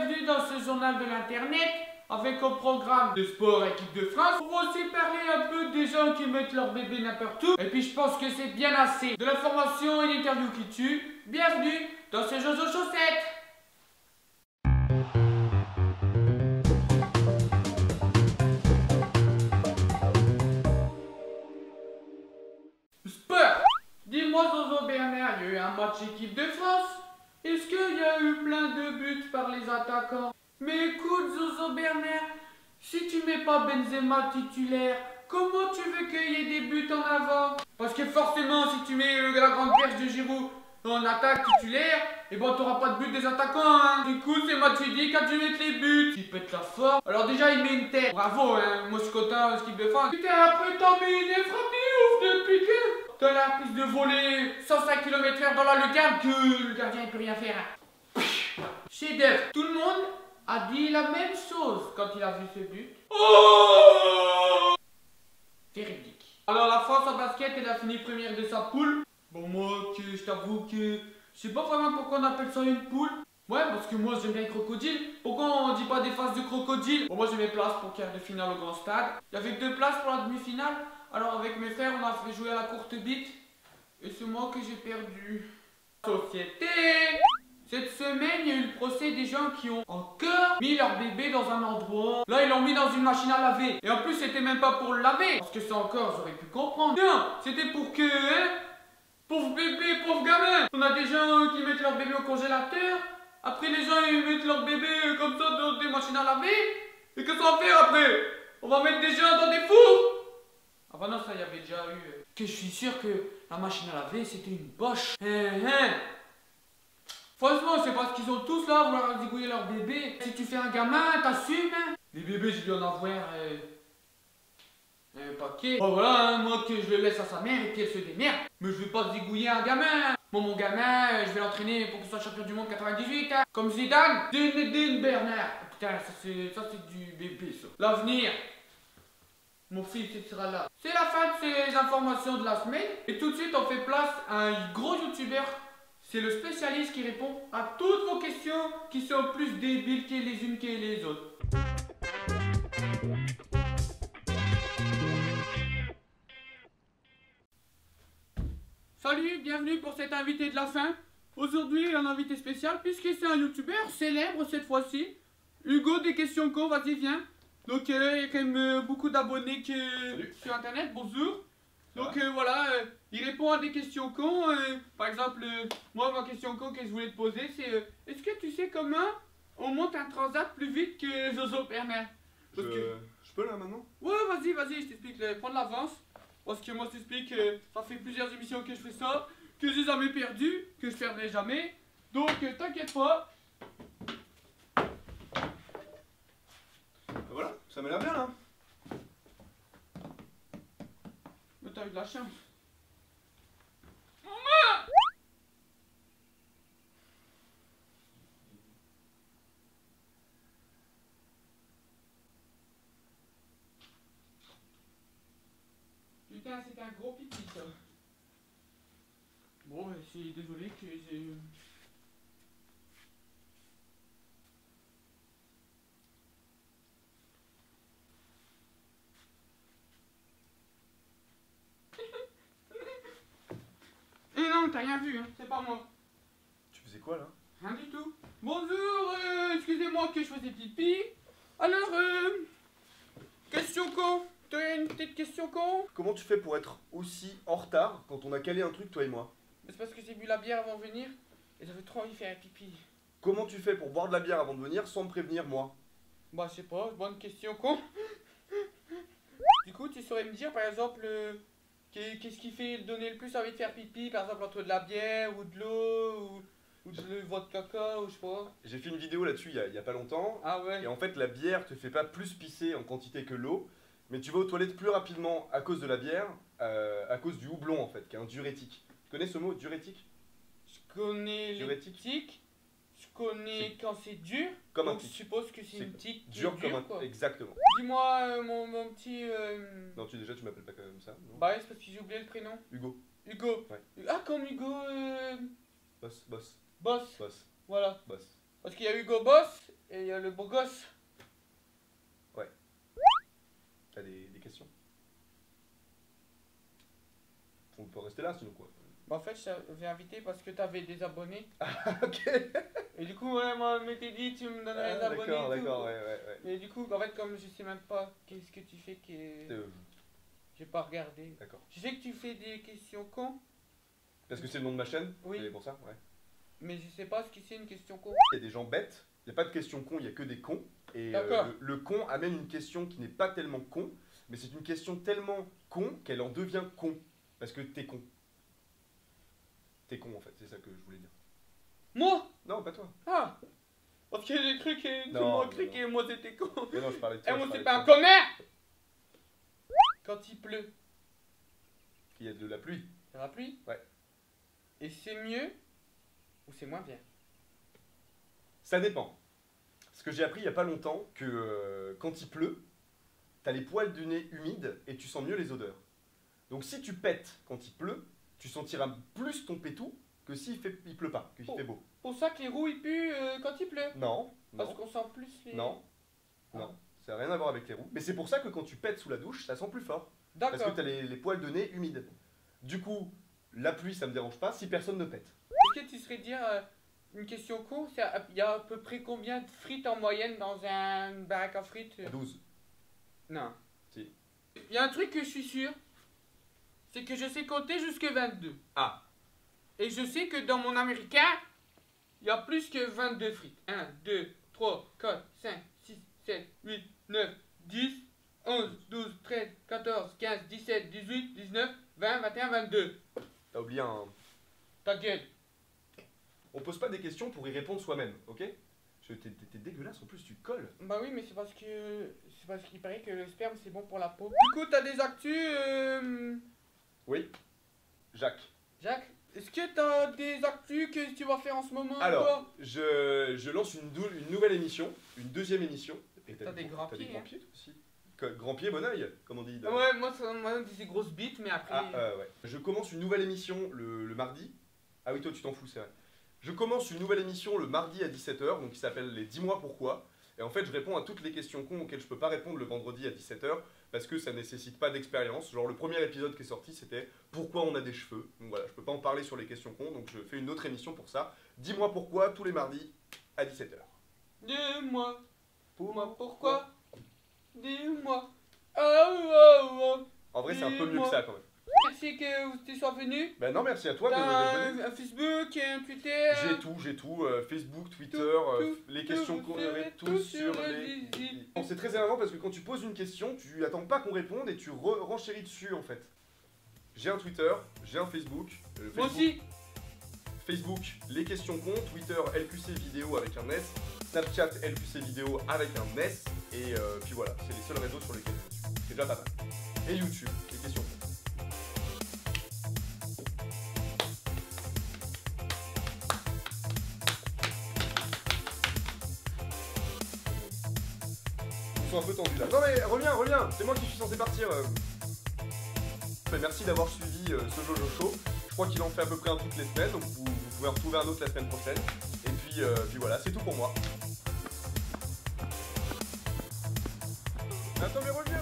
bienvenue dans ce journal de l'internet avec au programme de sport équipe de France. On va aussi parler un peu des gens qui mettent leur bébé n'importe où. Et puis je pense que c'est bien assez de l'information et l'interview qui tue. Bienvenue dans ce Jojo Chaussette. Sport. Dis-moi Zozo Bernard, il y a eu un match équipe de France. Est-ce qu'il y a eu plein de buts par les attaquants? Mais écoute Zozo Bernard, si tu mets pas Benzema titulaire, comment tu veux qu'il y ait des buts en avant? Parce que forcément si tu mets la grande perche de Giroud en attaque titulaire, et bon t'auras pas de but des attaquants hein. Du coup c'est Matuidi qui a dû mettre les buts. Il pète la forme. Alors déjà il met une tête. Bravo hein, moi je suis content équipe de France. Putain après t'as mis une frappe ouf depuis que t'as la prise de volée 105 km/h dans la lucarne que le gardien il peut rien faire. Chef d'œuvre. Tout le monde a dit la même chose quand il a vu ce but. Oh véridique. Alors la France en basket elle a fini première de sa poule. Bon moi je t'avoue que je sais pas vraiment pourquoi on appelle ça une poule. Ouais parce que moi j'aime bien les crocodiles. Pourquoi on dit pas des faces de crocodile? Bon moi j'ai mes places pour quart de finale au grand stade. Il y avait 2 places pour la demi-finale. Alors avec mes frères on a fait jouer à la courte bite. Et c'est moi que j'ai perdu. Société. Cette semaine, il y a eu le procès des gens qui ont encore mis leur bébé dans un endroit. Là, ils l'ont mis dans une machine à laver. Et en plus, c'était même pas pour le laver. Parce que ça encore, j'aurais pu comprendre. Non, c'était pour que, hein, pauvre bébé, pauvre gamin. On a des gens qui mettent leur bébé au congélateur. Après, les gens, ils mettent leur bébé comme ça dans des machines à laver. Et que ça va faire après? On va mettre des gens dans des fours? Ah bah non, ça, il y avait déjà eu. Que je suis sûr que la machine à laver, c'était une boche. Franchement, c'est parce qu'ils ont tous là vouloir zigouiller leur bébé. Si tu fais un gamin, t'assumes. Hein. Les bébés, je dois en avoir un paquet. Bon voilà, hein, moi que je le laisse à sa mère et qu'elle se démerde. Mais je vais pas zigouiller un gamin. Moi, mon gamin, je vais l'entraîner pour qu'il soit champion du monde 98. Hein. Comme Zidane. Zinedine Bernard. Putain, ça c'est du bébé ça. L'avenir. Mon fils, il sera là. C'est la fin de ces informations de la semaine. Et tout de suite, on fait place à un gros youtubeur. C'est le spécialiste qui répond à toutes vos questions qui sont plus débiles que les unes que les autres. Salut, bienvenue pour cet invité de la fin. Aujourd'hui, un invité spécial puisque c'est un youtubeur célèbre cette fois-ci. Hugo des questions co, vas-y viens. Donc il y a quand même beaucoup d'abonnés sur internet, bonjour. Donc voilà, il répond à des questions cons. Par exemple, moi ma question con que je voulais te poser c'est est-ce que tu sais comment on monte un transat plus vite que Zozo Bernard? Je peux là maintenant? Ouais vas-y, je t'explique, prends de l'avance. Parce que moi je t'explique, ça fait plusieurs émissions que je fais ça, que j'ai jamais perdu, que je perdrai jamais. Donc t'inquiète pas. Voilà, ça m'a l'air bien là. Mais t'as eu de la chance. Putain, c'est un gros pipi ça. Bon, je suis désolé que j'ai... Eh non, t'as rien vu, hein, c'est pas moi. Tu faisais quoi là? Rien du tout. Bonjour, excusez-moi que je faisais pipi. Alors, question con. T'as une petite question con? Comment tu fais pour être aussi en retard quand on a calé un truc toi et moi? Mais c'est parce que j'ai bu la bière avant de venir et j'avais trop envie de faire un pipi. Comment tu fais pour boire de la bière avant de venir sans me prévenir moi? Bah je sais pas, bonne question con. Du coup tu saurais me dire par exemple qu'est-ce qui fait donner le plus envie de faire pipi, par exemple entre de la bière ou de l'eau ou de votre caca ou je sais pas. J'ai fait une vidéo là-dessus il y a pas longtemps. Ah ouais. Et en fait la bière te fait pas plus pisser en quantité que l'eau, mais tu vas aux toilettes plus rapidement à cause de la bière, à cause du houblon en fait, qui est un diurétique. Tu connais ce mot, diurétique? Je connais Diurétique. les tiques, je connais quand c'est dur, Comme un donc je tic. suppose que c'est une tique qui est Dur comme dure, un... quoi. Exactement. Dis-moi mon petit... Non, déjà tu m'appelles pas comme ça, non? Bah ouais, c'est parce que j'ai oublié le prénom. Hugo. Hugo. Ouais. Ah comme Hugo... Boss. Boss. Boss. Voilà. Boss. Parce qu'il y a Hugo Boss et il y a le beau gosse. T'as des questions? On peut rester là sinon quoi. Bah, en fait, je t'avais invité parce que t'avais des abonnés. Ah, ok. Et du coup, ouais, moi, je m'étais dit, tu me donnerais des abonnés. D'accord, et tout. d'accord, ouais. Et du coup, en fait, comme je sais même pas qu'est-ce que tu fais, j'ai pas regardé. D'accord. Je sais que tu fais des questions cons, Parce que c'est le nom de ma chaîne? Oui. C'est pour ça? Ouais. mais je sais pas ce que c'est une question con. Il y a des gens bêtes, il n'y a pas de questions cons, il n'y a que des cons. Et D'accord. le con amène une question qui n'est pas tellement con, mais c'est une question tellement con qu'elle en devient con. Parce que t'es con. T'es con en fait, c'est ça que je voulais dire. Moi? Non, pas toi. Ah! Parce que j'ai cru que tout le Non, monde cru non. que moi c'était con. Mais non, je parlais de Et toi. moi je c'est parlais pas un de toi. connard! Quand il pleut, Il y a de la pluie. ça va pluie? Ouais. Et c'est mieux ou c'est moins bien? Ça dépend. Ce que j'ai appris il n'y a pas longtemps, que quand il pleut, t'as les poils du nez humides et tu sens mieux les odeurs. Donc si tu pètes quand il pleut, tu sentiras plus ton pétou que s'il pleut pas, qu'il fait beau. Pour ça que les roues ils puent quand il pleut. Non, Parce non, qu'on sent plus les... non, non. Ça n'a rien à voir avec les roues. Mais c'est pour ça que quand tu pètes sous la douche, ça sent plus fort. Parce que D'accord. t'as les poils de nez humides. Du coup, la pluie, ça me dérange pas si personne ne pète. Est-ce que tu serais dire une question con, il y a à peu près combien de frites en moyenne dans un baraque à frites? 12. Non. Si. Il y a un truc que je suis sûr, c'est que je sais compter jusque 22. Ah. Et je sais que dans mon américain, il y a plus que 22 frites. 1, 2, 3, 4, 5, 6, 7, 8, 9, 10, 11, 12, 13, 14, 15, 17, 18, 19, 20, 21, 22. T'as oublié un... Ta gueule. On pose pas des questions pour y répondre soi-même, ok? T'es dégueulasse, en plus tu colles. Bah oui, mais c'est parce qu'il paraît que le sperme c'est bon pour la peau. Du coup, t'as des actus, Oui. Jacques. Jacques? Est-ce que t'as des actus que tu vas faire en ce moment? Alors, toi je lance une nouvelle émission, une deuxième émission. Et T'as des grands T'as des pieds, grands hein. pieds toi aussi. Grand pied, bon oeil, comme on dit. Ouais, moi on dit c'est grosse bite, mais après. Ouais. Je commence une nouvelle émission le mardi. Ah oui, toi tu t'en fous, c'est vrai. Je commence une nouvelle émission le mardi à 17h, donc qui s'appelle les 10 mois pourquoi. Et en fait, je réponds à toutes les questions cons auxquelles je peux pas répondre le vendredi à 17h parce que ça nécessite pas d'expérience. Genre, le premier épisode qui est sorti, c'était pourquoi on a des cheveux. Donc voilà, je peux pas en parler sur les questions cons, donc je fais une autre émission pour ça. 10 mois pourquoi, tous les mardis à 17h. Dis-moi, Pour pourquoi? Dis-moi. Oh. En vrai, c'est un peu mieux que Dis-moi. ça quand même. Merci que tu sois venu. Ben non, merci à toi de T'as d'être venu. un Facebook, un Twitter. J'ai tout, Facebook, Twitter, Tout, les questions vous qu'on serez avait tous tous sur sur les... les zizi. Bon, c'est très énervant parce que quand tu poses une question, tu attends pas qu'on réponde et tu renchéris dessus en fait. J'ai un Twitter, j'ai un Facebook. Moi aussi. Facebook, les questions cons, Twitter, LQC vidéo avec un S, Snapchat, LQC vidéo avec un S, et puis voilà, c'est les seuls réseaux sur lesquels je suis. C'est déjà pas mal. Et YouTube, les questions cons. Ils sont un peu tendus là. Non mais reviens, c'est moi qui suis censé partir. Merci d'avoir suivi ce Jojo Show. Je crois qu'il en fait à peu près un toutes les semaines, donc vous pouvez en retrouver un autre la semaine prochaine. Et puis voilà, c'est tout pour moi. Attends mais reviens,